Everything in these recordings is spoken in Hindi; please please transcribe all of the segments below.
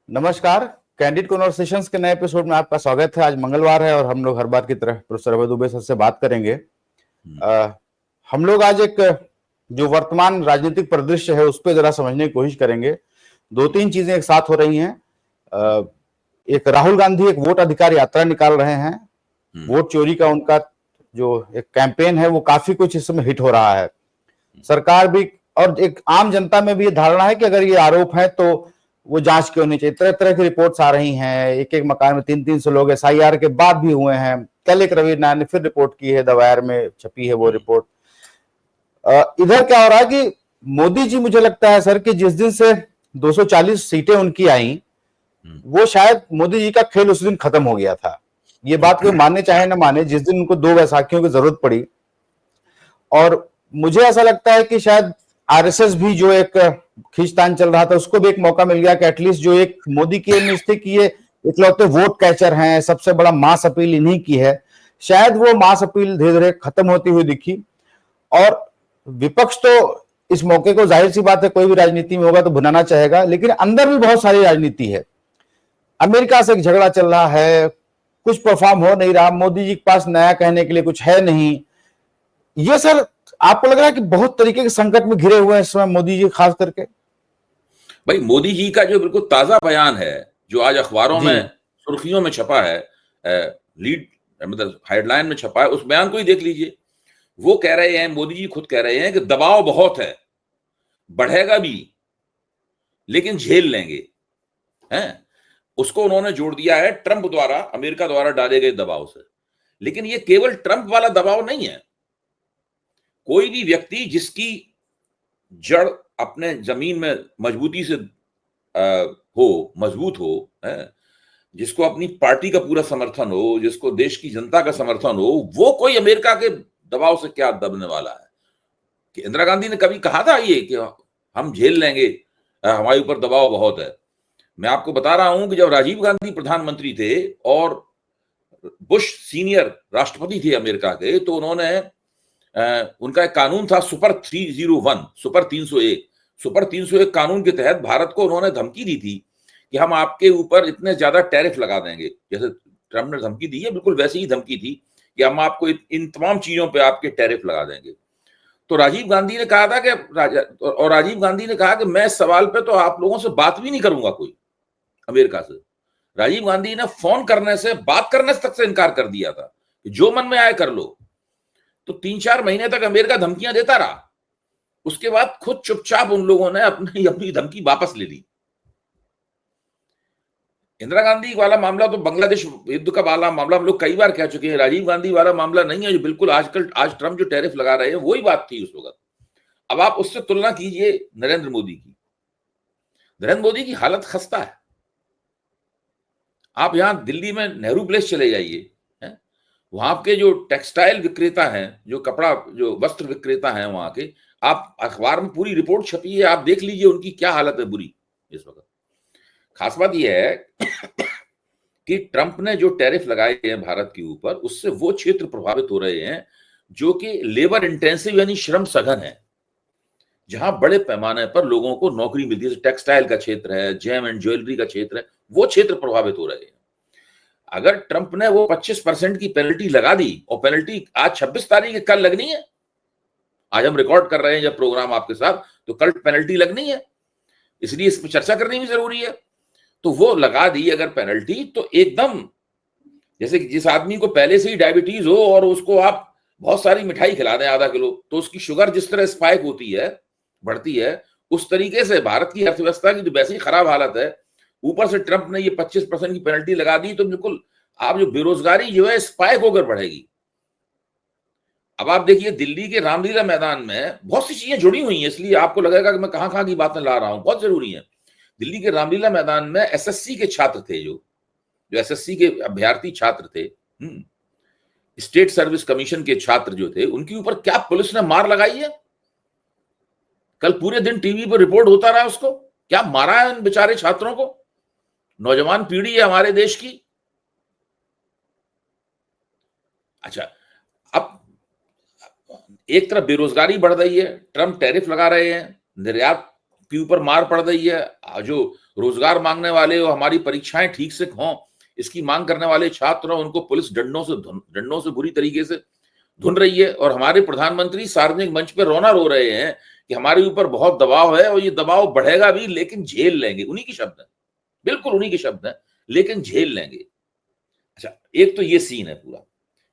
नमस्कार। कैंडिड कॉन्वर्सेशंस के नए एपिसोड में आपका स्वागत है। आज मंगलवार है और हम लोग हर बार की तरह प्रोफेसर अभय दुबे सर से बात करेंगे। हम लोग आज एक जो वर्तमान राजनीतिक परिदृश्य है उस पर जरा समझने की कोशिश करेंगे। दो तीन चीजें एक साथ हो रही हैं। एक राहुल गांधी एक वोट अधिकार यात्रा निकाल रहे हैं। वोट चोरी का उनका जो एक कैंपेन है वो काफी कुछ इस समय हिट हो रहा है। सरकार भी और एक आम जनता में भी ये धारणा है कि अगर ये आरोप है तो वो जांच क्यों नहीं चाहिए। तरह तरह की रिपोर्ट्स आ रही हैं। एक एक मकान में 300-300 लोग SIR के बाद भी हुए हैं। कल एक रवि नारायण ने फिर रिपोर्ट की है, दवायर में छपी है वो रिपोर्ट। इधर क्या हो रहा है कि मोदी जी, मुझे लगता है सर कि जिस दिन से 240 सीटें उनकी आई, वो शायद मोदी जी का खेल उस दिन खत्म हो गया था। ये बात कोई माने चाहे ना माने, जिस दिन उनको 2 वैसाखियों की जरूरत पड़ी, और मुझे ऐसा लगता है कि शायद RSS भी जो एक खींचतान चल रहा था उसको भी एक मौका मिल गया कि एटलीस्ट जो एक मोदी की इमेज थी कि ये इकलौते वोट कैचर हैं, सबसे बड़ा मास अपील इन्हीं की है, शायद वो मास अपील धीरे धीरे खत्म होती हुई दिखी। और विपक्ष तो इस मौके को, जाहिर सी बात है, कोई भी राजनीति में होगा तो भुनाना चाहेगा, लेकिन अंदर भी बहुत सारी राजनीति है। अमेरिका से एक झगड़ा चल रहा है, कुछ परफॉर्म हो नहीं रहा, मोदी जी के पास नया कहने के लिए कुछ है नहीं। ये सर, आपको लग रहा है कि बहुत तरीके के संकट में घिरे हुए हैं इस समय मोदी जी खास करके? भाई, मोदी जी का जो बिल्कुल ताजा बयान है जो आज अखबारों में सुर्खियों में छपा है, लीड मतलब हेडलाइन में छपा है, उस बयान को ही देख लीजिए। वो कह रहे हैं, मोदी जी खुद कह रहे हैं कि दबाव बहुत है, बढ़ेगा भी, लेकिन झेल लेंगे। हैं? उसको उन्होंने जोड़ दिया है ट्रंप द्वारा, अमेरिका द्वारा डाले गए दबाव से। लेकिन ये केवल ट्रंप वाला दबाव नहीं है। कोई भी व्यक्ति जिसकी जड़ अपने जमीन में मजबूती से मजबूत हो, है, जिसको अपनी पार्टी का पूरा समर्थन हो, जिसको देश की जनता का समर्थन हो, वो कोई अमेरिका के दबाव से क्या दबने वाला है। कि इंदिरा गांधी ने कभी कहा था ये कि हम झेल लेंगे, हमारे ऊपर दबाव बहुत है। मैं आपको बता रहा हूं कि जब राजीव गांधी प्रधानमंत्री थे और बुश सीनियर राष्ट्रपति थे अमेरिका के, तो उन्होंने उनका एक कानून था सुपर 301, सुपर 301। सुपर 301 कानून के तहत भारत को उन्होंने धमकी दी थी कि हम आपके ऊपर इतने ज्यादा टैरिफ लगा देंगे। जैसे ट्रंप ने धमकी दी है, बिल्कुल वैसी ही धमकी थी कि हम आपको इन तमाम चीजों पे आपके टैरिफ लगा देंगे। तो राजीव गांधी ने कहा था कि राजीव गांधी ने कहा कि मैं इस सवाल पे तो आप लोगों से बात भी नहीं करूंगा कोई, अमेरिका से। राजीव गांधी ने फोन करने से, बात करने तक से इनकार कर दिया था कि जो मन में आए कर लो। तो 3-4 महीने तक अमेरिका धमकियां देता रहा। उसके बाद खुद चुपचाप उन लोगों ने अपनी धमकी वापस ले ली। इंदिरा गांधी वाला मामला तो बांग्लादेश युद्ध का वाला मामला हम लोग कई बार कह चुके हैं। राजीव गांधी वाला मामला नहीं है जो बिल्कुल आज ट्रंप जो टैरिफ लगा रहे हैं, वही बात थी उस वक्त। अब आप उससे तुलना कीजिए नरेंद्र मोदी की। नरेंद्र मोदी की हालत खस्ता है। आप यहां दिल्ली में नेहरू प्लेस चले जाइए, वहां के जो टेक्सटाइल विक्रेता हैं, जो कपड़ा, जो वस्त्र विक्रेता हैं वहां के, आप अखबार में पूरी रिपोर्ट छपी है, आप देख लीजिए उनकी क्या हालत है बुरी इस वक्त। खास बात यह है कि ट्रंप ने जो टैरिफ लगाए हैं भारत के ऊपर, उससे वो क्षेत्र प्रभावित हो रहे हैं जो कि लेबर इंटेंसिव यानी श्रम सघन है, जहां बड़े पैमाने पर लोगों को नौकरी मिलती है। टेक्सटाइल का क्षेत्र है, जेम एंड ज्वेलरी का क्षेत्र है, वो क्षेत्र प्रभावित हो रहे हैं। अगर ट्रंप ने वो 25% की पेनल्टी लगा दी, और पेनल्टी आज 26 तारीख है, कल लगनी है। आज हम रिकॉर्ड कर रहे हैं जब प्रोग्राम आपके साथ, तो कल पेनल्टी लगनी है, इसलिए इस पर चर्चा करनी भी जरूरी है। तो वो लगा दी अगर पेनल्टी, तो एकदम जैसे कि जिस आदमी को पहले से ही डायबिटीज हो और उसको आप बहुत सारी मिठाई खिला दें आधा किलो, तो उसकी शुगर जिस तरह स्पाइक होती है, बढ़ती है, उस तरीके से भारत की अर्थव्यवस्था की तो वैसे ही खराब हालत है। ऊपर से ट्रंप ने ये 25% की पेनल्टी लगा दी, तो बिल्कुल आप जो बेरोजगारी जो है स्पाइक होकर बढ़ेगी। अब आप देखिए दिल्ली के रामलीला मैदान में बहुत सी चीजें जुड़ी हुई हैं, इसलिए आपको लगेगा कि मैं कहां कहां की बातें ला रहा हूं, बहुत जरूरी है। दिल्ली के रामलीला मैदान में SSC के छात्र थे, जो SSC के अभ्यर्थी छात्र थे, स्टेट सर्विस कमीशन के छात्र जो थे, उनके ऊपर क्या पुलिस ने मार लगाई है। कल पूरे दिन टीवी पर रिपोर्ट होता रहा, उसको क्या मारा है उन बेचारे छात्रों को। नौजवान पीढ़ी है हमारे देश की। अच्छा, अब एक तरफ बेरोजगारी बढ़ रही है, ट्रंप टैरिफ लगा रहे हैं, निर्यात के ऊपर मार पड़ रही है, जो रोजगार मांगने वाले हो, हमारी परीक्षाएं ठीक से हों, इसकी मांग करने वाले छात्र हो, उनको पुलिस डंडों से बुरी तरीके से धुन रही है। और हमारे प्रधानमंत्री सार्वजनिक मंच पे रोना रो रहे हैं कि हमारे ऊपर बहुत दबाव है और ये दबाव बढ़ेगा भी, लेकिन झेल लेंगे। उन्हीं के शब्द हैं, बिल्कुल उन्हीं के शब्द हैं, लेकिन झेल लेंगे। अच्छा, एक तो ये सीन है पूरा,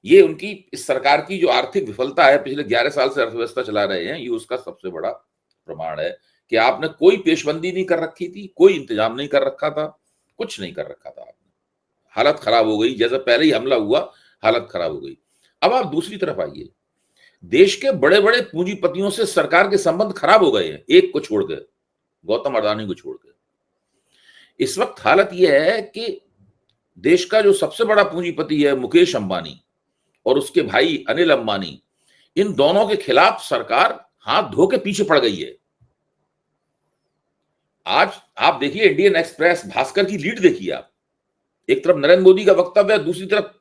ये उनकी इस सरकार की जो आर्थिक विफलता है, पिछले 11 साल से अर्थव्यवस्था चला रहे हैं, ये उसका सबसे बड़ा प्रमाण है कि आपने कोई पेशबंदी नहीं कर रखी थी, कोई इंतजाम नहीं कर रखा था, कुछ नहीं कर रखा था आपने। हालत खराब हो गई, जैसे पहले ही हमला हुआ हालत खराब हो गई। अब आप दूसरी तरफ आइए, देश के बड़े बड़े पूंजीपतियों से सरकार के संबंध खराब हो गए हैं, एक को छोड़ के, गौतम अडानी को छोड़ के। इस वक्त हालत यह है कि देश का जो सबसे बड़ा पूंजीपति है मुकेश अंबानी और उसके भाई अनिल अंबानी, इन दोनों के खिलाफ सरकार हाथ धो के पीछे पड़ गई है। आज आप देखिए इंडियन एक्सप्रेस, भास्कर की लीड देखिए आप, एक तरफ नरेंद्र मोदी का वक्तव्य है, दूसरी तरफ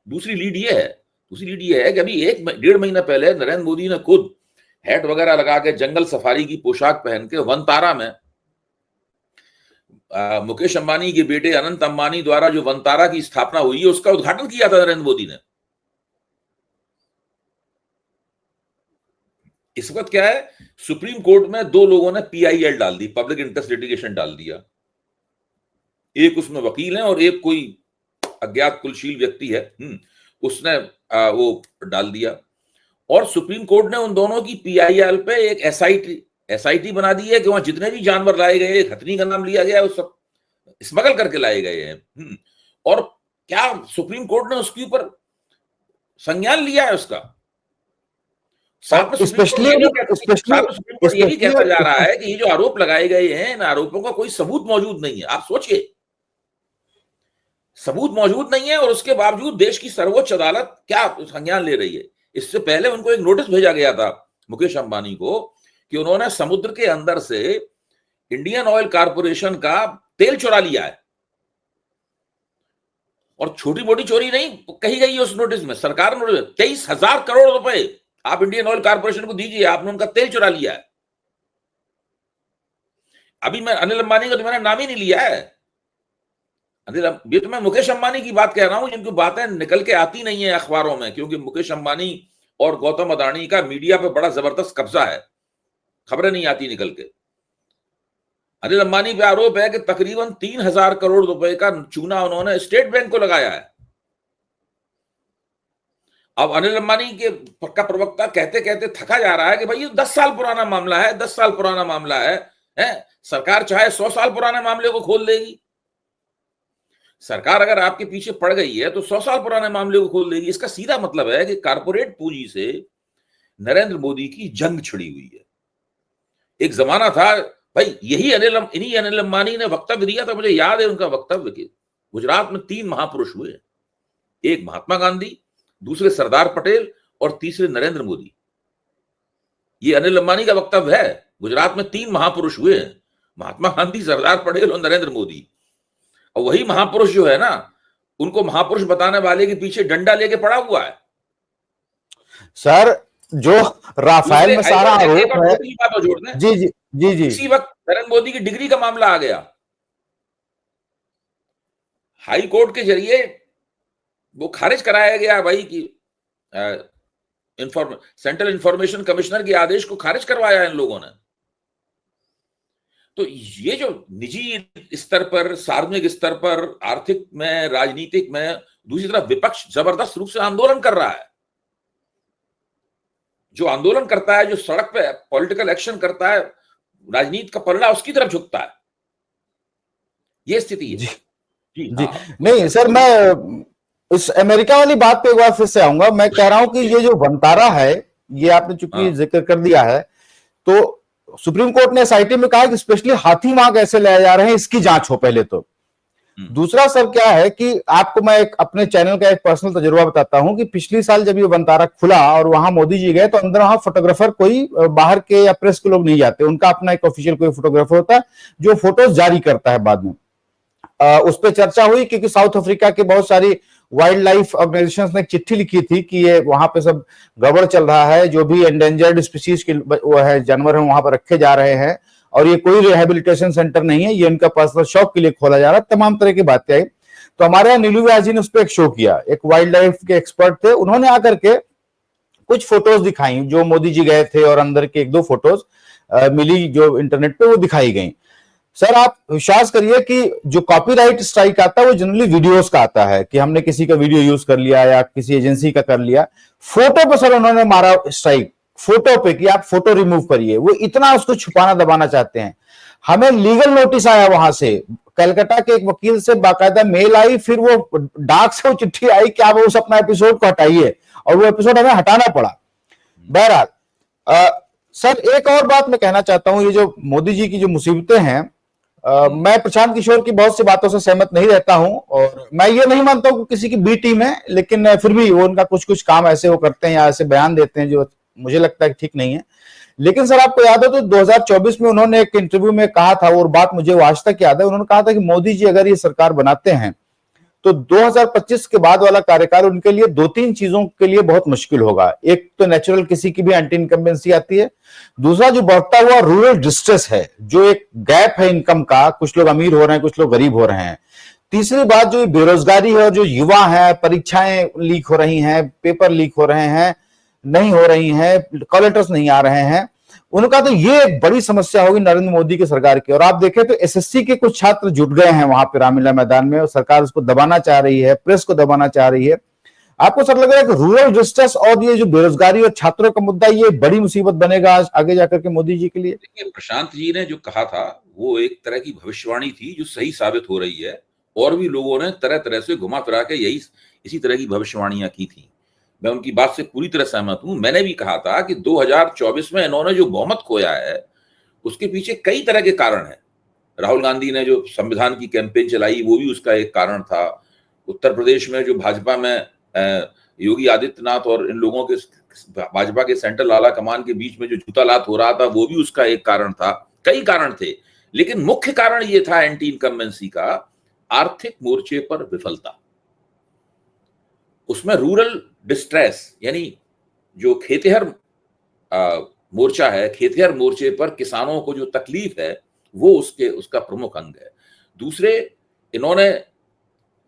दूसरी लीड ये है कि अभी 1-1.5 महीना पहले नरेंद्र मोदी ने खुद हैट वगैरह लगा के, जंगल सफारी की पोशाक पहन के वनतारा में मुकेश अंबानी के बेटे अनंत अंबानी द्वारा जो वनतारा की स्थापना हुई है उसका उद्घाटन किया था नरेंद्र मोदी ने। इस वक्त क्या है, सुप्रीम कोर्ट में 2 लोगों ने PIL डाल दी, पब्लिक इंटरेस्ट लिटिगेशन डाल दिया। एक उसमें वकील है और एक कोई अज्ञात कुलशील व्यक्ति है, उसने वो डाल दिया। और सुप्रीम कोर्ट ने उन दोनों की PIL पे एक SIT बना दी है कि वहां जितने भी जानवर लाए गए, एक हथनी का नाम लिया गया है, वो सब स्मगल करके लाए गए हैं। और क्या सुप्रीम कोर्ट ने उसके ऊपर संज्ञान लिया है उसका? साथ में सुप्रीम कोर्ट ये भी कहता जा रहा है कि ये जो आरोप लगाए गए हैं, इन आरोपों का कोई सबूत मौजूद नहीं है। आप सोचिए, सबूत मौजूद नहीं है और उसके बावजूद देश की सर्वोच्च अदालत क्या संज्ञान ले रही है। इससे पहले उनको एक नोटिस भेजा गया था मुकेश अंबानी को कि उन्होंने समुद्र के अंदर से इंडियन ऑयल कॉर्पोरेशन का तेल चुरा लिया है। और छोटी मोटी चोरी नहीं कही गई है उस नोटिस में। सरकार ने 23,000 करोड़ रुपए आप इंडियन ऑयल कॉर्पोरेशन को दीजिए, आपने उनका तेल चुरा लिया है। अभी मैं अनिल अंबानी का तो मैंने नाम ही नहीं लिया है। ये तो मैं मुकेश अंबानी की बात कह रहा हूं, जिनकी बातें निकल के आती नहीं है अखबारों में, क्योंकि मुकेश अंबानी और गौतम अडानी का मीडिया पे बड़ा जबरदस्त कब्जा है, खबरें नहीं आती निकल के। अनिल अंबानी पे आरोप है कि तकरीबन 3,000 करोड़ रुपए का चूना उन्होंने स्टेट बैंक को लगाया है। अब अनिल अंबानी के का प्रवक्ता कहते कहते थका जा रहा है कि भाई ये 10 साल पुराना मामला है, 10 साल पुराना मामला है? सरकार चाहे 100 साल पुराने मामले को खोल देगी। सरकार अगर आपके पीछे पड़ गई है तो 100 साल पुराने मामले को खोल देगी। इसका सीधा मतलब है कि कारपोरेट पूंजी से नरेंद्र मोदी की जंग छिड़ी हुई है। एक जमाना था भाई, इन्हीं अनिल अंबानी ने वक्तव्य दिया था, मुझे याद है उनका वक्तव्य कि गुजरात में 3 महापुरुष हुए, एक महात्मा गांधी, दूसरे सरदार पटेल और तीसरे नरेंद्र मोदी। ये अनिल अंबानी का वक्तव्य है। गुजरात में 3 महापुरुष हुए हैं, महात्मा गांधी, सरदार पटेल और नरेंद्र मोदी। और वही महापुरुष जो है ना, उनको महापुरुष बताने वाले के पीछे डंडा लेके पड़ा हुआ है। सर, जो राफेल में सारा आरोप है, जी जी जी जी, इसी वक्त नरेंद्र मोदी की डिग्री का मामला आ गया। हाई कोर्ट के जरिए वो खारिज कराया गया भाई कि सेंट्रल इंफॉर्मेशन कमिश्नर के आदेश को खारिज करवाया इन लोगों ने। तो ये जो निजी स्तर पर, सार्वजनिक स्तर पर, आर्थिक में, राजनीतिक में, दूसरी तरफ विपक्ष जबरदस्त रूप से आंदोलन कर रहा है। जो आंदोलन करता है, जो सड़क पे पॉलिटिकल एक्शन करता है, राजनीति का पलड़ा उसकी तरफ झुकता है। ये स्थिति है। जी। नहीं सर, मैं इस अमेरिका वाली बात पे एक बार फिर से आऊंगा। मैं कह रहा हूं कि ये जो वनतारा है, ये आपने चूंकि जिक्र कर दिया है, तो सुप्रीम कोर्ट ने SIT में कहा कि स्पेशली हाथी वहां कैसे लाए जा रहे हैं, इसकी जांच हो पहले तो। दूसरा सर क्या है कि आपको मैं एक अपने चैनल का एक पर्सनल तजुर्बा बताता हूं कि पिछली साल जब ये वनतारा खुला और वहां मोदी जी गए, तो अंदर वहां फोटोग्राफर कोई बाहर के या प्रेस के लोग नहीं जाते, उनका अपना एक ऑफिशियल कोई फोटोग्राफर होता है जो फोटोज जारी करता है बाद में। उस पर चर्चा हुई क्योंकि साउथ अफ्रीका के बहुत सारी वाइल्ड लाइफ ऑर्गेनाइजेशंस ने एक चिट्ठी लिखी थी कि ये वहां पे सब गड़बड़ चल रहा है, जो भी एंडेंजर्ड स्पीशीज के वो है जानवर हैं वहां पर रखे जा रहे हैं और ये कोई रिहेबिलिटेशन सेंटर नहीं है, ये इनका पर्सनल शौक के लिए खोला जा रहा है। तमाम तरह की बातें आई। तो हमारे यहाँ नीलू व्यास जी ने उस पर एक शो किया, एक वाइल्ड लाइफ के एक्सपर्ट थे, उन्होंने आकर के कुछ फोटोज दिखाई जो मोदी जी गए थे, और अंदर के एक दो फोटोज मिली जो इंटरनेट पे वो दिखाई गई। सर आप विश्वास करिए कि जो कॉपीराइट स्ट्राइक आता है वो जनरली वीडियोस का आता है, कि हमने किसी का वीडियो यूज कर लिया या किसी एजेंसी का कर लिया। फोटो पे सर उन्होंने मारा स्ट्राइक, फोटो पे, कि आप फोटो रिमूव करिए। वो इतना उसको छुपाना दबाना चाहते हैं। हमें लीगल नोटिस आया वहां से, कलकत्ता के एक वकील से बाकायदा मेल आई, फिर वो डाक से वो चिट्ठी आई कि आप उस अपना एपिसोड को हटाइए, और वो एपिसोड हमें हटाना पड़ा। बहरहाल सर एक और बात मैं कहना चाहता हूं, ये जो मोदी जी की जो मुसीबतें हैं, मैं प्रशांत किशोर की बहुत सी बातों से सहमत नहीं रहता हूं, और मैं ये नहीं मानता हूं कि किसी की बी टीम है, लेकिन फिर भी वो उनका कुछ कुछ काम ऐसे वो करते हैं या ऐसे बयान देते हैं जो मुझे लगता है कि ठीक नहीं है। लेकिन सर आपको याद हो तो 2024 में उन्होंने एक इंटरव्यू में कहा था, और बात मुझे आज तक याद है, उन्होंने कहा था कि मोदी जी अगर ये सरकार बनाते हैं तो 2025 के बाद वाला कार्यकाल उनके लिए दो तीन चीजों के लिए बहुत मुश्किल होगा। एक तो नेचुरल किसी की भी एंटी इनकम्बेंसी आती है, दूसरा जो बढ़ता हुआ रूरल डिस्ट्रेस है, जो एक गैप है इनकम का, कुछ लोग अमीर हो रहे हैं कुछ लोग गरीब हो रहे हैं, तीसरी बात जो बेरोजगारी है, और जो युवा है, परीक्षाएं लीक हो रही हैं, पेपर लीक हो रहे हैं, नहीं हो रही हैं, कॉल लेटर्स नहीं आ रहे हैं, उनका तो ये एक बड़ी समस्या होगी नरेंद्र मोदी की सरकार की। और आप देखें तो एसएससी के कुछ छात्र जुट गए हैं वहां पे रामलीला मैदान में, और सरकार उसको दबाना चाह रही है, प्रेस को दबाना चाह रही है। आपको सर लग रहा है कि रूरल डिस्ट्रेस और ये जो बेरोजगारी और छात्रों का मुद्दा, ये बड़ी मुसीबत बनेगा आज आगे जाकर के मोदी जी के लिए? देखिए, प्रशांत जी ने जो कहा था वो एक तरह की भविष्यवाणी थी जो सही साबित हो रही है, और भी लोगों ने तरह तरह से घुमा फिरा के इसी तरह की भविष्यवाणियां की थी। मैं उनकी बात से पूरी तरह सहमत हूं। मैंने भी कहा था कि 2024 में इन्होंने जो बहुमत खोया है उसके पीछे कई तरह के कारण हैं। राहुल गांधी ने जो संविधान की कैंपेन चलाई वो भी उसका एक कारण था। उत्तर प्रदेश में जो भाजपा में योगी आदित्यनाथ और इन लोगों के भाजपा के सेंट्रल आला कमान के बीच में जो जूतालात हो रहा था वो भी उसका एक कारण था। कई कारण थे, लेकिन मुख्य कारण ये था एंटी इनकम्बेंसी का आर्थिक मोर्चे पर विफलता। उसमें रूरल डिस्ट्रेस यानी जो खेतिहर मोर्चा है, खेतिहर मोर्चे पर किसानों को जो तकलीफ है वो उसका प्रमुख अंग है। दूसरे, इन्होंने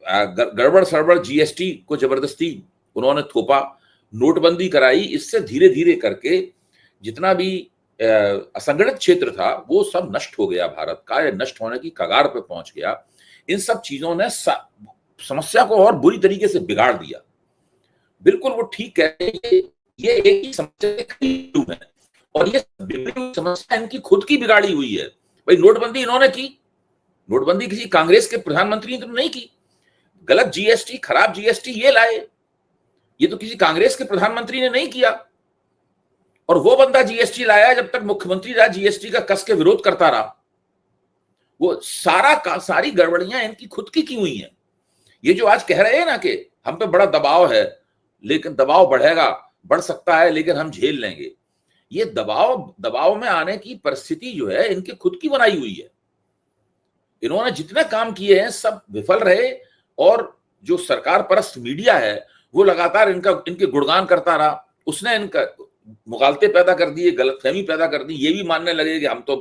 गड़बड़ सड़बड़ जीएसटी को जबरदस्ती उन्होंने थोपा, नोटबंदी कराई। इससे धीरे धीरे करके जितना भी असंगठित क्षेत्र था वो सब नष्ट हो गया, भारत का या नष्ट होने की कगार पे पहुंच गया। इन सब चीजों ने समस्या को और बुरी तरीके से बिगाड़ दिया। बिल्कुल वो ठीक कहते हैं, ये एक ही समस्या है, और ये समस्या इनकी खुद की बिगाड़ी हुई है। भाई नोटबंदी इन्होंने की, नोटबंदी किसी कांग्रेस के प्रधानमंत्री ने तो नहीं की। गलत जीएसटी, खराब जीएसटी ये लाए, ये तो किसी कांग्रेस के प्रधानमंत्री ने नहीं किया। और वो बंदा जीएसटी लाया जब तक मुख्यमंत्री रहा, जीएसटी का कस के विरोध करता रहा। वो सारी गड़बड़ियां इनकी खुद की हुई हैं। ये जो आज कह रहे हैं ना कि हम पे बड़ा दबाव है, लेकिन दबाव बढ़ सकता है, लेकिन हम झेल लेंगे, ये दबाव में आने की परिस्थिति जो है इनके खुद की बनाई हुई है। इन्होंने जितने काम किए हैं सब विफल रहे, और जो सरकार परस्त मीडिया है वो लगातार इनके गुणगान करता रहा। उसने इनका मुगालते पैदा कर दिए, गलतफहमी पैदा कर दी। ये भी मानने लगे कि हम तो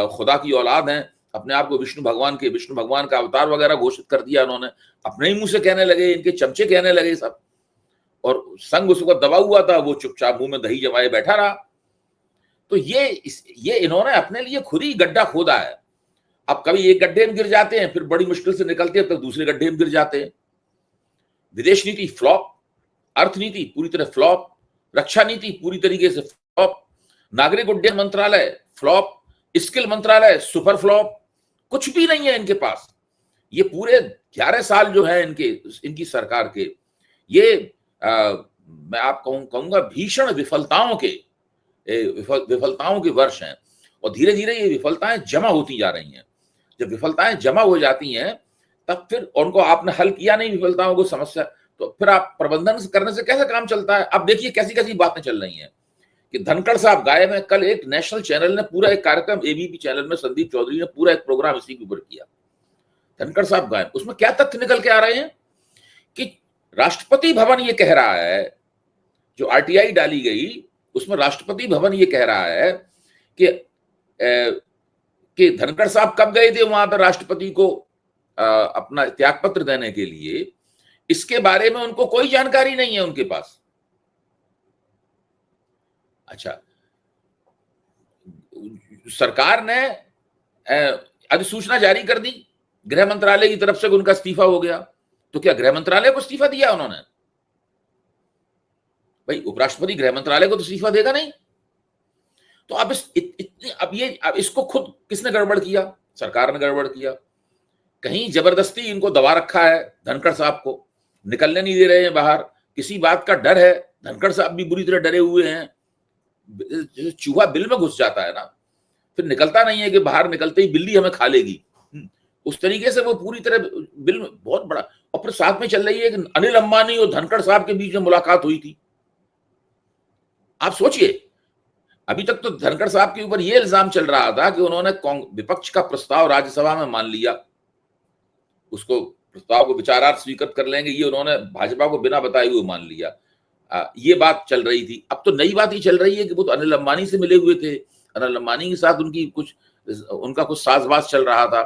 खुदा की औलाद हैं, अपने आप को विष्णु भगवान का अवतार वगैरह घोषित कर दिया उन्होंने, अपने ही मुंह से कहने लगे, इनके चमचे कहने लगे सब। और संघ उसको दबा हुआ था, वो चुपचाप मुंह में दही जमाए बैठा रहा। तो ये इन्होंने अपने लिए खुद ही गड्ढा खोदा है। अब कभी एक गड्ढे में गिर जाते हैं, फिर बड़ी मुश्किल से निकलते हैं, तो दूसरे गड्ढे में गिर जाते हैं। विदेश नीति फ्लॉप, अर्थनीति पूरी तरह फ्लॉप, रक्षा नीति पूरी तरीके से फ्लॉप, नागरिक उड्डयन मंत्रालय फ्लॉप, स्किल मंत्रालय सुपर फ्लॉप, कुछ भी नहीं है इनके पास। ये पूरे 11 साल जो है इनकी सरकार के, ये मैं आप कहूंगा भीषण विफलताओं के वर्ष हैं। और धीरे धीरे ये विफलताएं जमा होती जा रही हैं। जब विफलताएं जमा हो जाती हैं तब फिर उनको आपने हल किया नहीं विफलताओं को, समस्या, तो फिर आप प्रबंधन करने से कैसे काम चलता है? अब देखिए कैसी कैसी बातें चल रही हैं कि धनखड़ साहब गायब हैं। कल एक नेशनल चैनल ने पूरा एक कार्यक्रम, एबीपी चैनल में संदीप चौधरी ने पूरा एक प्रोग्राम इसी के ऊपर किया, धनखड़ साहब गायब। उसमें क्या तथ्य निकल के आ रहे हैं कि राष्ट्रपति भवन ये कह रहा है, जो आरटीआई डाली गई उसमें राष्ट्रपति भवन ये कह रहा है कि कि धनखड़ साहब कब गए थे वहां पर राष्ट्रपति को अपना त्यागपत्र देने के लिए, इसके बारे में उनको कोई जानकारी नहीं है उनके पास। अच्छा, सरकार ने अधिसूचना जारी कर दी गृह मंत्रालय की तरफ से, उनका इस्तीफा हो गया। तो क्या गृह मंत्रालय को इस्तीफा दिया उन्होंने? भाई उपराष्ट्रपति गृह मंत्रालय को तो इस्तीफा देगा नहीं। तो अब इसको खुद किसने गड़बड़ किया? सरकार ने गड़बड़ किया। कहीं जबरदस्ती इनको दबा रखा है, धनखड़ साहब को निकलने नहीं दे रहे हैं बाहर, किसी बात का डर है। धनखड़ साहब भी बुरी तरह डरे हुए हैं। चूहा बिल में घुस जाता है ना, फिर निकलता नहीं है कि बाहर निकलते ही बिल्ली हमें खा लेगी। उस तरीके से वो पूरी तरह बिल में बहुत बड़ा। और फिर साथ में चल रही है कि अनिल अंबानी और धनखड़ साहब के बीच में मुलाकात हुई थी। आप सोचिए, अभी तक तो धनखड़ साहब के ऊपर यह इल्जाम चल रहा था कि उन्होंने विपक्ष का प्रस्ताव राज्यसभा में मान लिया, उसको प्रस्ताव को विचारार्थ स्वीकृत कर लेंगे, ये उन्होंने भाजपा को बिना बताए हुए मान लिया। ये बात चल रही थी। अब तो नई बात ये चल रही है कि वो तो अनिल अंबानी से मिले हुए थे, अनिल अंबानी के साथ उनका कुछ साजबाज चल रहा था।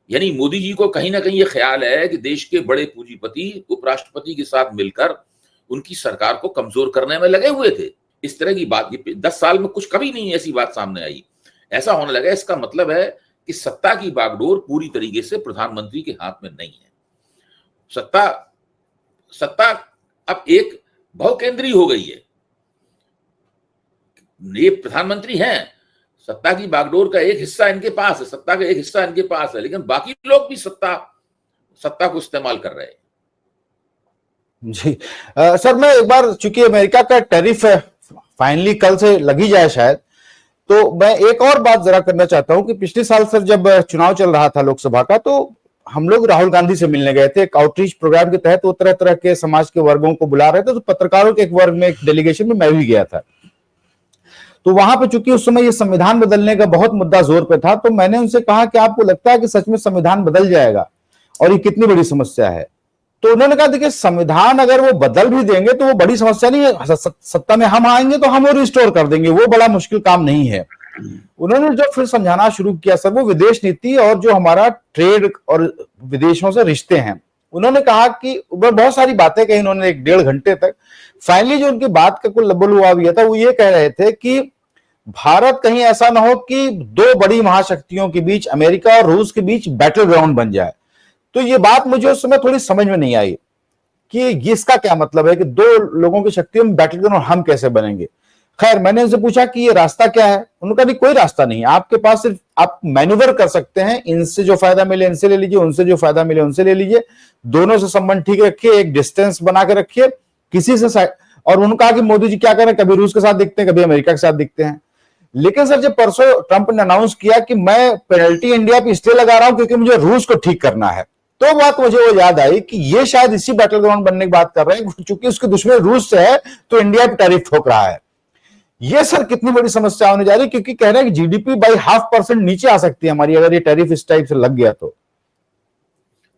यानी मोदी जी को कहीं ना कहीं ये ख्याल है कि देश के बड़े पूंजीपति उपराष्ट्रपति के साथ मिलकर उनकी सरकार को कमजोर करने में लगे हुए थे। इस तरह की बात 10 साल में कुछ कभी नहीं ऐसी बात सामने आई। ऐसा होने लगा, इसका मतलब है कि सत्ता की बागडोर पूरी तरीके से प्रधानमंत्री के हाथ में नहीं है। सत्ता अब एक बहुकेंद्रीय हो गई है। ये प्रधानमंत्री हैं, सत्ता की बागडोर का एक हिस्सा इनके पास है, सत्ता का एक हिस्सा इनके पास है, लेकिन बाकी लोग भी सत्ता को इस्तेमाल कर रहे हैं। जी सर, मैं एक बार, चूंकि अमेरिका का टैरिफ फाइनली कल से लगी जाए शायद, तो मैं एक और बात जरा करना चाहता हूं कि पिछले साल सर जब चुनाव चल रहा था लोकसभा का, तो हम लोग राहुल गांधी से मिलने गए थे। एक आउटरीच प्रोग्राम के तहत वो तरह तरह के समाज के वर्गों को बुला रहे थे, तो पत्रकारों के एक वर्ग में, एक डेलीगेशन में मैं भी गया था। तो वहां पे चूंकि उस समय ये संविधान बदलने का बहुत मुद्दा जोर पे था, तो मैंने उनसे कहा कि आपको लगता है कि सच में संविधान बदल जाएगा और ये कितनी बड़ी समस्या है? तो उन्होंने कहा देखिए, संविधान अगर वो बदल भी देंगे तो वो बड़ी समस्या नहीं है, सत्ता में हम आएंगे तो हम वो रिस्टोर कर देंगे, वो बड़ा मुश्किल काम नहीं है। उन्होंने जो फिर समझाना शुरू किया सर, वो विदेश नीति और जो हमारा ट्रेड और विदेशों से रिश्ते हैं। उन्होंने कहा कि बहुत सारी बातें कही उन्होंने 1-1.5 घंटे तक। फाइनली जो उनकी बात का कुल लबल हुआ गया था, वो ये कह रहे थे कि भारत कहीं ऐसा ना हो कि दो बड़ी महाशक्तियों के बीच, अमेरिका और रूस के बीच बैटल ग्राउंड बन जाए। तो ये बात मुझे उस समय थोड़ी समझ में नहीं आई कि इसका क्या मतलब है कि दो लोगों की शक्तियों में बैटल ग्राउंड हम कैसे बनेंगे। खैर, मैंने उनसे पूछा कि ये रास्ता क्या है। उन्होंने कहा नहीं, कोई रास्ता नहीं है, आपके पास सिर्फ आप मैन्यूवर कर सकते हैं, इनसे जो फायदा मिले इनसे ले लीजिए, उनसे जो फायदा मिले उनसे ले लीजिए, दोनों से संबंध ठीक रखिए, एक डिस्टेंस बना के रखिए किसी से। और उन्होंने कहा कि मोदी जी क्या करें, कभी रूस के साथ दिखते हैं, कभी अमेरिका के साथ दिखते हैं। लेकिन सर, जब परसों ट्रंप ने अनाउंस किया कि मैं पेनल्टी इंडिया पे इसलिए लगा रहा हूं क्योंकि मुझे रूस को ठीक करना है, तो बात मुझे वो याद आई कि ये शायद इसी बैटल ग्राउंड बनने की बात कर रहे हैं, क्योंकि उसके दुश्मन रूस से है तो इंडिया पे टैरिफ ठोक रहा है। ये सर कितनी बड़ी समस्या होने जा रही है, क्योंकि कह रहे हैं कि जीडीपी बाई 0.5% नीचे आ सकती है हमारी, अगर ये टैरिफ इस टाइप से लग गया तो।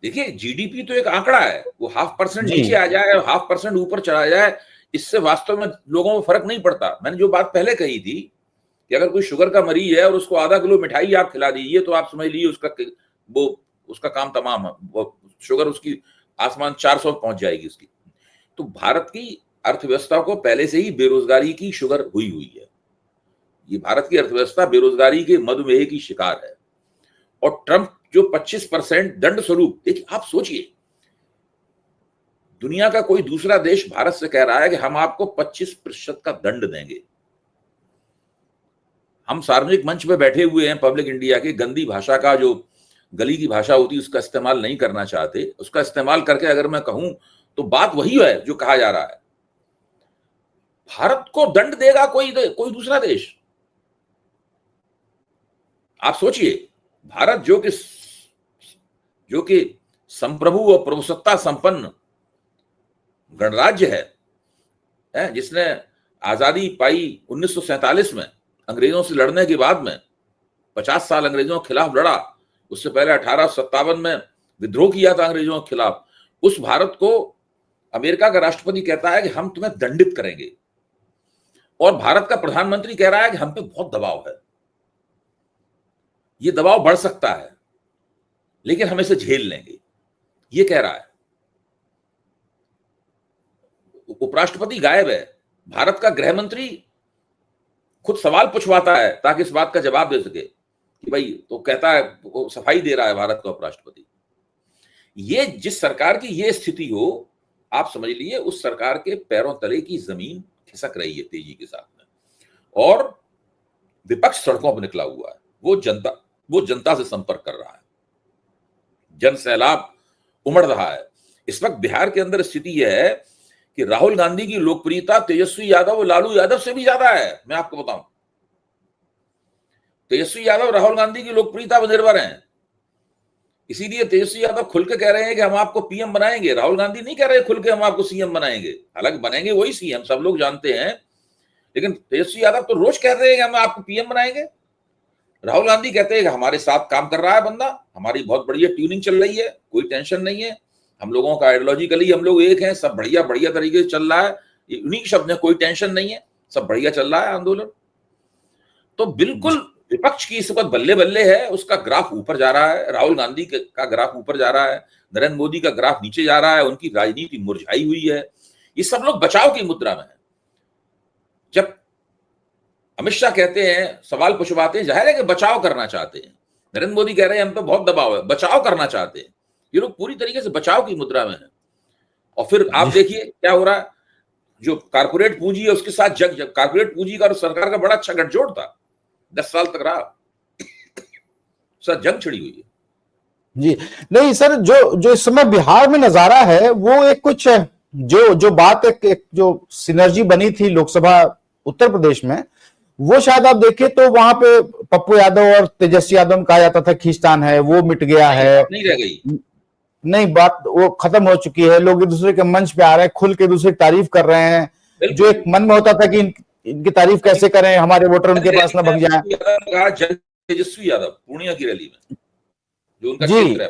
देखिए, जीडीपी तो एक आंकड़ा है, वो 0.5% नीचे आ जाए और 0.5% ऊपर चला जाए, इससे वास्तव में लोगों को फर्क नहीं पड़ता। मैंने जो बात पहले कही थी कि अगर कोई शुगर का मरीज है और उसको आधा किलो मिठाई आप खिला दीजिए, तो आप समझ लीजिए उसका काम तमाम है, वो शुगर उसकी आसमान 400 पहुंच जाएगी उसकी। तो भारत की अर्थव्यवस्था को पहले से ही बेरोजगारी की शुगर हुई है। ये भारत की अर्थव्यवस्था बेरोजगारी के मधुमेह की शिकार है। और ट्रंप जो 25% दंड स्वरूप, देखिए आप सोचिए, दुनिया का कोई दूसरा देश भारत से कह रहा है कि हम आपको 25% का दंड देंगे। हम सार्वजनिक मंच पे बैठे हुए हैं, पब्लिक इंडिया के, गंदी भाषा का, जो गली की भाषा होती है उसका इस्तेमाल नहीं करना चाहते। उसका इस्तेमाल करके अगर मैं कहूं तो बात वही है जो कहा जा रहा है। भारत को दंड देगा कोई दूसरा देश? आप सोचिए, भारत जो कि संप्रभु और प्रभुसत्ता संपन्न गणराज्य है, जिसने आजादी पाई 1947 में अंग्रेजों से लड़ने के बाद में, 50 साल अंग्रेजों के खिलाफ लड़ा, उससे पहले 1857 में विद्रोह किया था अंग्रेजों के खिलाफ। उस भारत को अमेरिका का राष्ट्रपति कहता है कि हम तुम्हें दंडित करेंगे, और भारत का प्रधानमंत्री कह रहा है कि हम पे बहुत दबाव है। ये दबाव बढ़ सकता है, लेकिन हम इसे झेल लेंगे, ये कह रहा है। उपराष्ट्रपति गायब है, भारत का गृह मंत्री खुद सवाल पूछवाता है ताकि इस बात का जवाब दे सके कि भाई, तो कहता है, वो सफाई दे रहा है भारत का उपराष्ट्रपति। ये जिस सरकार की ये स्थिति हो, आप समझ लीजिए उस सरकार के पैरों तले की जमीन खिसक रही है तेजी के साथ में, और विपक्ष सड़कों पर निकला हुआ है। वो जनता से संपर्क कर रहा है, जन सैलाब उमड़ रहा है। इस वक्त बिहार के अंदर स्थिति यह है कि राहुल गांधी की लोकप्रियता तेजस्वी यादव और लालू यादव से भी ज्यादा है। मैं आपको बताऊं, तेजस्वी यादव राहुल गांधी की लोकप्रियता पर निर्भर है। इसीलिए तेजस्वी यादव खुल के कह रहे हैं कि हम आपको पीएम बनाएंगे। राहुल गांधी नहीं कह रहे खुल के हम आपको सीएम बनाएंगे, हालांकि बनेंगे वही सीएम, सब लोग जानते हैं, लेकिन तेजस्वी यादव तो रोज कह रहे हैं कि हम आपको पीएम बनाएंगे। राहुल गांधी कहते हैं कि हमारे साथ काम कर रहा है बंदा, हमारी बहुत बढ़िया ट्यूनिंग चल रही है, कोई टेंशन नहीं है, हम लोगों का आइडियोलॉजिकली हम लोग एक हैं, सब बढ़िया बढ़िया तरीके से चल रहा है। यूनिक शब्द है, कोई टेंशन नहीं है, सब बढ़िया चल रहा है आंदोलन। तो बिल्कुल विपक्ष की इस वक्त बल्ले बल्ले है, उसका ग्राफ ऊपर जा रहा है, राहुल गांधी का ग्राफ ऊपर जा रहा है, नरेंद्र मोदी का ग्राफ नीचे जा रहा है, उनकी राजनीति मुरझाई हुई है। ये सब लोग बचाव की मुद्रा में है। जब अमित शाह कहते हैं, सवाल पूछवाते हैं, जाहिर है कि बचाव करना चाहते हैं। नरेंद्र मोदी कह रहे हैं हम पे बहुत दबाव है, बचाव करना चाहते हैं। ये लोग पूरी तरीके से बचाव की मुद्रा में है। और फिर आप देखिए क्या हो रहा है, जो कारपोरेट पूंजी है उसके साथ जग कारपोरेट पूंजी का और सरकार का बड़ा अच्छा गठजोड़ था, 10 साल तक रहा, सर जंग छिड़ी हुई है। जी नहीं सर, जो इस समय बिहार में नजारा है वो एक कुछ जो बात एक जो सिनर्जी बनी थी लोकसभा उत्तर प्रदेश में, वो शायद आप देखिए तो वहां पे पप्पू यादव और तेजस्वी यादव कहा जाता था खींचतान है, वो मिट गया है, नहीं रह गई, नहीं बात वो खत्म हो चुकी है। लोग एक दूसरे के मंच पे आ रहे हैं, खुल के दूसरे की तारीफ कर रहे हैं। जो एक मन में होता था कि इनकी तारीफ कैसे करें, हमारे वोटर उनके पास ना भग जाए। तेजस्वी यादव पूर्णिया की रैली में जो उनका जी, क्षेत्र है,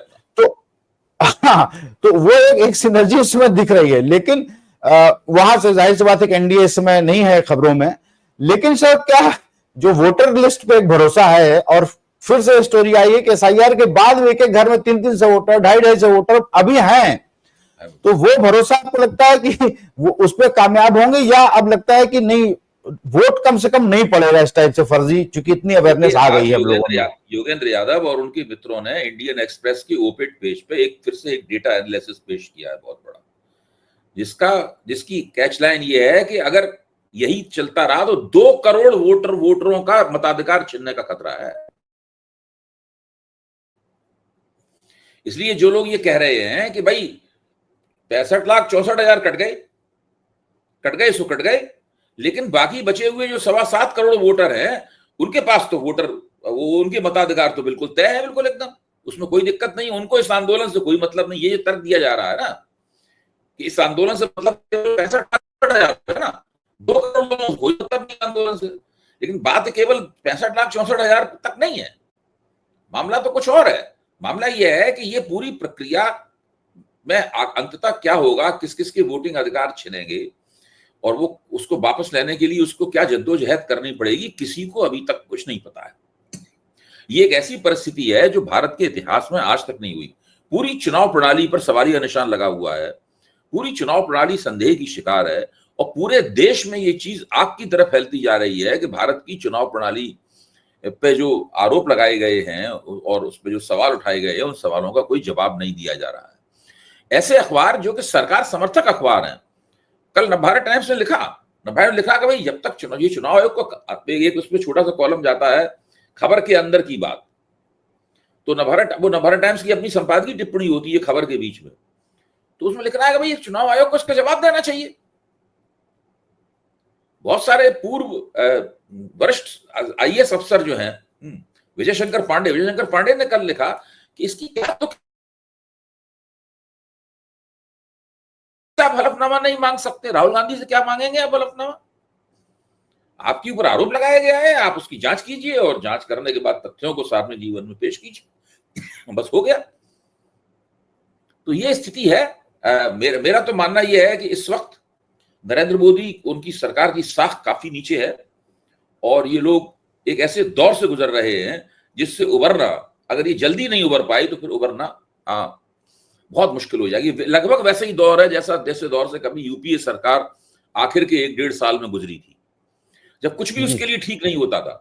तो वो एक सिनर्जी उस समय दिख रही है। लेकिन वहां से जाहिर सी बात है कि एनडीए इस समय नहीं है खबरों में। लेकिन सर क्या जो वोटर लिस्ट पे एक भरोसा है, और फिर से स्टोरी आई है कि एसआईआर के बाद एक एक घर में 300 वोटर, 250 वोटर अभी हैं, तो वो भरोसा आपको लगता है कि वो उस पर कामयाब होंगे, या अब लगता है कि नहीं, वोट कम से कम नहीं पड़ेगा इस टाइप से फर्जी, क्योंकि इतनी अवेयरनेस आ गई है लोगों में। योगेंद्र यादव और उनके मित्रों ने इंडियन एक्सप्रेस की ओपेड पेज पे फिर से एक डेटा एनालिसिस पेश किया है बहुत बड़ा, जिसकी कैचलाइन ये है कि अगर यही चलता रहा तो 2 करोड़ वोटरों का मताधिकार छीनने का खतरा है। इसलिए जो लोग ये कह रहे हैं कि भाई 65,64,000 कट गए, लेकिन बाकी बचे हुए जो 7.25 करोड़ वोटर हैं, उनके पास तो उनके मताधिकार तो बिल्कुल तय है, बिल्कुल एकदम, उसमें कोई दिक्कत नहीं, उनको इस आंदोलन से कोई मतलब नहीं। ये तर्क दिया जा रहा है ना कि इस आंदोलन से मतलब 65,000 है ना, 2 करोड़ कोई मतलब नहीं आंदोलन से। लेकिन बात केवल 65,64,000 तक नहीं है, मामला तो कुछ और है। मामला यह है कि ये पूरी प्रक्रिया में अंततः क्या होगा, किस किस के वोटिंग अधिकार छिनेंगे, और वो उसको वापस लेने के लिए उसको क्या जद्दोजहद करनी पड़ेगी, किसी को अभी तक कुछ नहीं पता है। ये एक ऐसी परिस्थिति है जो भारत के इतिहास में आज तक नहीं हुई। पूरी चुनाव प्रणाली पर सवालिया का निशान लगा हुआ है, पूरी चुनाव प्रणाली संदेह की शिकार है, और पूरे देश में ये चीज आग की तरफ फैलती जा रही है कि भारत की चुनाव प्रणाली पे जो आरोप लगाए गए हैं और उस पर जो सवाल उठाए गए हैं, उन सवालों का कोई जवाब नहीं दिया जा रहा है। ऐसे अखबार जो कि सरकार समर्थक अखबार हैं, कल नवभारत टाइम्स ने लिखा कि भाई जब तक चुनाव आयोग को एक उसमें छोटा सा कॉलम जाता है खबर के अंदर की बात, तो नवभारत टाइम्स की अपनी संपादकीय टिप्पणी होती है खबर के बीच में, तो उसमें लिख रहा है कि भाई चुनाव आयोग को इसका जवाब देना चाहिए। बहुत सारे पूर्व वरिष्ठ आईएएस अफसर जो हैं, विजय शंकर पांडे ने कल लिखा कि इसकी क्या तो आप हलफनामा नहीं मांग सकते, राहुल गांधी से क्या मांगेंगे आप हलफनामा? आपके ऊपर आरोप लगाया गया है, आप उसकी जांच कीजिए और जांच करने के बाद तथ्यों को सामने जीवन में पेश कीजिए, बस हो गया। तो ये स्थिति है। मेरा तो मानना यह है कि इस वक्त नरेंद्र मोदी, उनकी सरकार की साख काफी नीचे है, और ये लोग एक ऐसे दौर से गुजर रहे हैं जिससे उभरना, अगर ये जल्दी नहीं उभर पाई तो फिर उभरना बहुत मुश्किल हो जाएगी। लगभग वैसे ही दौर है जैसे दौर से कभी यूपीए सरकार आखिर के 1-1.5 साल में गुजरी थी, जब कुछ भी उसके लिए ठीक नहीं होता था।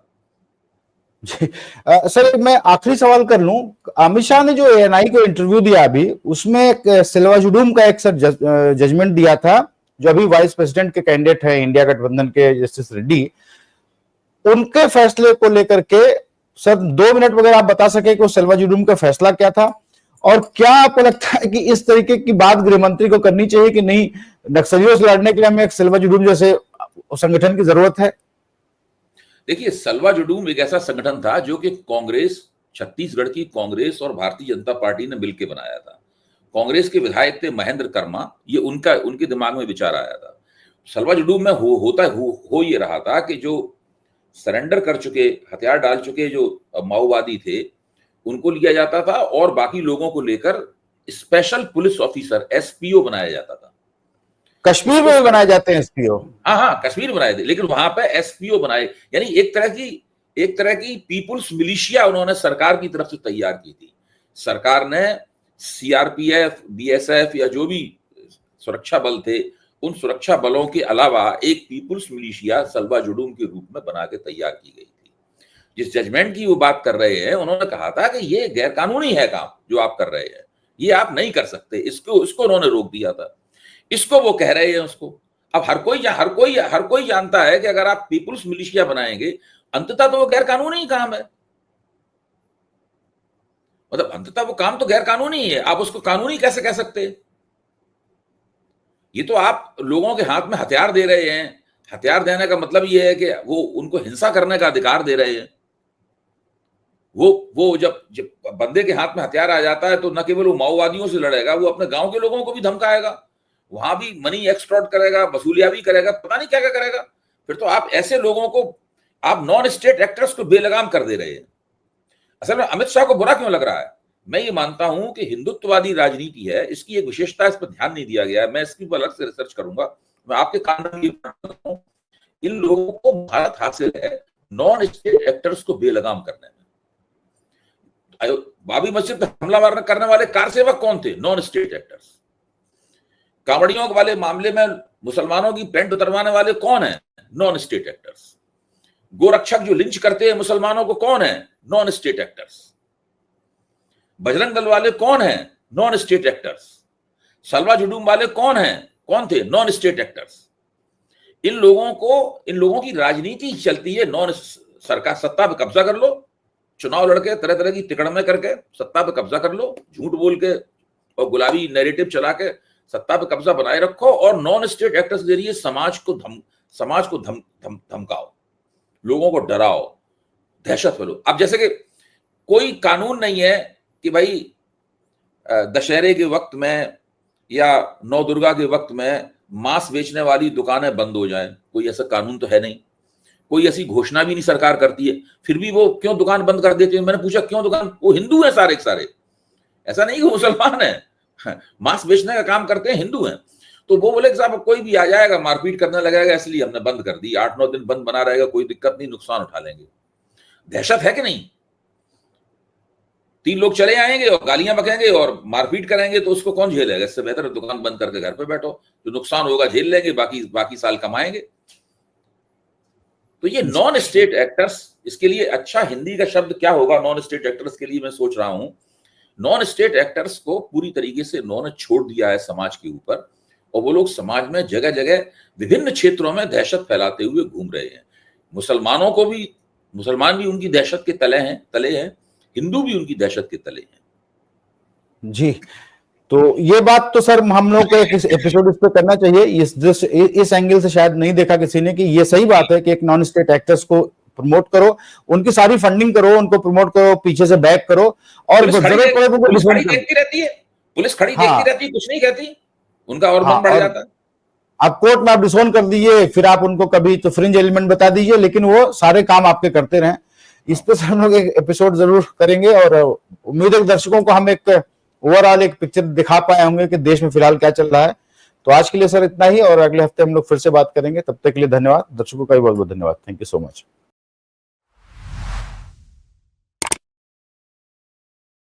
जी सर, मैं आखिरी सवाल कर लूं। अमित शाह ने जो एएनआई को इंटरव्यू दिया अभी, उसमें एक सिल्वाजुडूम का एक सर जजमेंट दिया था, जो अभी वाइस प्रेसिडेंट के कैंडिडेट है इंडिया गठबंधन के, जस्टिस रेड्डी, उनके फैसले को लेकर के सर 2 मिनट वगैरह आप बता सके कि वो सिल्वाजुडूम का फैसला क्या था, और क्या आपको लगता है कि इस तरीके की बात गृह मंत्री को करनी चाहिए कि नहीं, नक्सलियों से लड़ने के लिए हमें एक सिल्वाजुडूम जैसे संगठन की जरूरत है? देखिए, सिल्वाजुडूम एक ऐसा संगठन था जो कि कांग्रेस, छत्तीसगढ़ की कांग्रेस और भारतीय जनता पार्टी ने मिलकर बनाया था। कांग्रेस के विधायक थे महेंद्र कर्मा, ये उनके दिमाग में विचार आया था। सिल्वाजुडूम में हो ये रहा था कि जो सरेंडर कर चुके, हथियार डाल चुके जो माओवादी थे, उनको लिया जाता था और बाकी लोगों को लेकर स्पेशल पुलिस ऑफिसर एसपीओ बनाया जाता था। कश्मीर में भी बनाए जाते हैं एसपीओ? हाँ, कश्मीर बनाए थे, लेकिन वहां पे एसपीओ बनाए, यानी एक तरह की पीपुल्स मिलिशिया उन्होंने सरकार की तरफ से तैयार की थी। सरकार ने सीआरपीएफ, बीएसएफ या जो भी सुरक्षा बल थे, उन सुरक्षा बलों के अलावा एक पीपुल्स मिलिशिया सिल्वाजुडूम के रूप में बना के तैयार की गई थी। जिस जजमेंट की वो बात कर रहे हैं, उन्होंने कहा था कि ये गैर कानूनी है काम जो आप कर रहे हैं, ये आप नहीं कर सकते, इसको उन्होंने रोक दिया था। इसको वो कह रहे हैं उसको। अब हर कोई जानता है कि अगर आप पीपुल्स मिलिशिया बनाएंगे, अंततः तो वो गैर कानूनी काम है, मतलब अंततः वो काम तो गैर कानूनी है, आप उसको कानूनी कैसे कह सकते हैं? ये तो आप लोगों के हाथ में हथियार दे रहे हैं। हथियार देने का मतलब ये है कि वो उनको हिंसा करने का अधिकार दे रहे हैं। वो जब बंदे के हाथ में हथियार आ जाता है तो न केवल वो माओवादियों से लड़ेगा, वो अपने गांव के लोगों को भी धमकाएगा, वहां भी मनी एक्सटॉर्ट करेगा, वसूलिया भी करेगा, पता नहीं क्या क्या करेगा। फिर तो आप ऐसे लोगों को, आप नॉन स्टेट एक्टर्स को बेलगाम कर दे रहे हैं। असल में अमित शाह को बुरा क्यों लग रहा है? मैं ये मानता हूं कि हिंदुत्ववादी राजनीति है, इसकी एक विशेषता, इस पर ध्यान नहीं दिया गया है। मैं इसकी अलग से रिसर्च करूंगा। मैं आपके कान में, इन लोगों को भारत हासिल है नॉन स्टेट एक्टर्स को बेलगाम करने में। बाबरी मस्जिद पर हमला करने वाले कार सेवक कौन थे? Non state actors. कांवड़ियों वाले मामले में मुसलमानों की पेंट उतरवाने वाले कौन है? Non state actors. गोरक्षक जो लिंच करते हैं मुसलमानों को कौन है? Non state actors. Bajrang Dal वाले कौन है? Non state actors. सिल्वाजुडूम वाले कौन थे? Non state actors. इन लोगों की राजनीति चलती है, नॉन सरकार, सत्ता पे कब्जा कर लो, चुनाव लड़के तरह तरह की तिकड़में करके सत्ता पे कब्जा कर लो, झूठ बोल के और गुलाबी नैरेटिव चला के सत्ता पे कब्जा बनाए रखो, और नॉन स्टेट एक्टर्स के जरिए समाज को धमकाओ, लोगों को डराओ, दहशत फैलो। अब जैसे कि कोई कानून नहीं है कि भाई दशहरे के वक्त में या नौ दुर्गा के वक्त में मांस बेचने वाली दुकानें बंद हो जाएं, कोई ऐसा कानून तो है नहीं, कोई ऐसी घोषणा भी नहीं सरकार करती है, फिर भी वो क्यों दुकान बंद कर देती है? मैंने पूछा क्यों दुकान, वो हिंदू है सारे के सारे, ऐसा नहीं कि मुसलमान है, मांस बेचने का काम करते हैं, हिंदू हैं। तो वो बोले कि साहब कोई भी आ जाएगा मारपीट करने लगेगा, इसलिए हमने बंद कर दी, 8-9 दिन बंद बना रहेगा, कोई दिक्कत नहीं, नुकसान उठा लेंगे। दहशत है कि नहीं? 3 लोग चले आएंगे और गालियां बकेंगे और मारपीट करेंगे, तो उसको कौन झेलेगा? इससे बेहतर दुकान बंद करके घर पे बैठो, जो नुकसान होगा झेल लेंगे, बाकी साल कमाएंगे। तो ये नॉन स्टेट एक्टर्स, इसके लिए अच्छा हिंदी का शब्द क्या होगा नॉन स्टेट एक्टर्स के लिए, मैं सोच रहा हूं। नॉन स्टेट एक्टर्स को पूरी तरीके से उन्होंने छोड़ दिया है समाज के ऊपर, और वो लोग समाज में जगह जगह विभिन्न क्षेत्रों में दहशत फैलाते हुए घूम रहे हैं। मुसलमान भी उनकी दहशत के तले हैं, हिंदू भी उनकी दहशत के तले हैं। जी, तो ये बात तो सर हम लोग को एक एपिसोड इस पे करना चाहिए, इस एंगल से शायद नहीं देखा किसी ने कि ये सही बात है कि एक नॉन स्टेट एक्टर्स को प्रमोट करो, उनकी सारी फंडिंग करो, उनको प्रमोट करो, पीछे से बैक करो, और जरूरत पड़े तो पुलिस खड़ी देखती रहती है, कुछ नहीं कहती, उनका और मन बढ़ जाता है। आप कोर्ट में आप डिसोन कर दीजिए, फिर आप उनको कभी तो फ्रिंज एलिमेंट बता दीजिए, लेकिन वो सारे काम आपके करते रहें। इस पे हम लोग एक एपिसोड जरूर करेंगे, और उम्मीद है दर्शकों को हम एक ओवरऑल एक पिक्चर दिखा पाए होंगे कि देश में फिलहाल क्या चल रहा है। तो आज के लिए सर इतना ही, और अगले हफ्ते हम लोग फिर से बात करेंगे। तब तक के लिए धन्यवाद, दर्शकों का भी बहुत बहुत धन्यवाद। Thank you so much.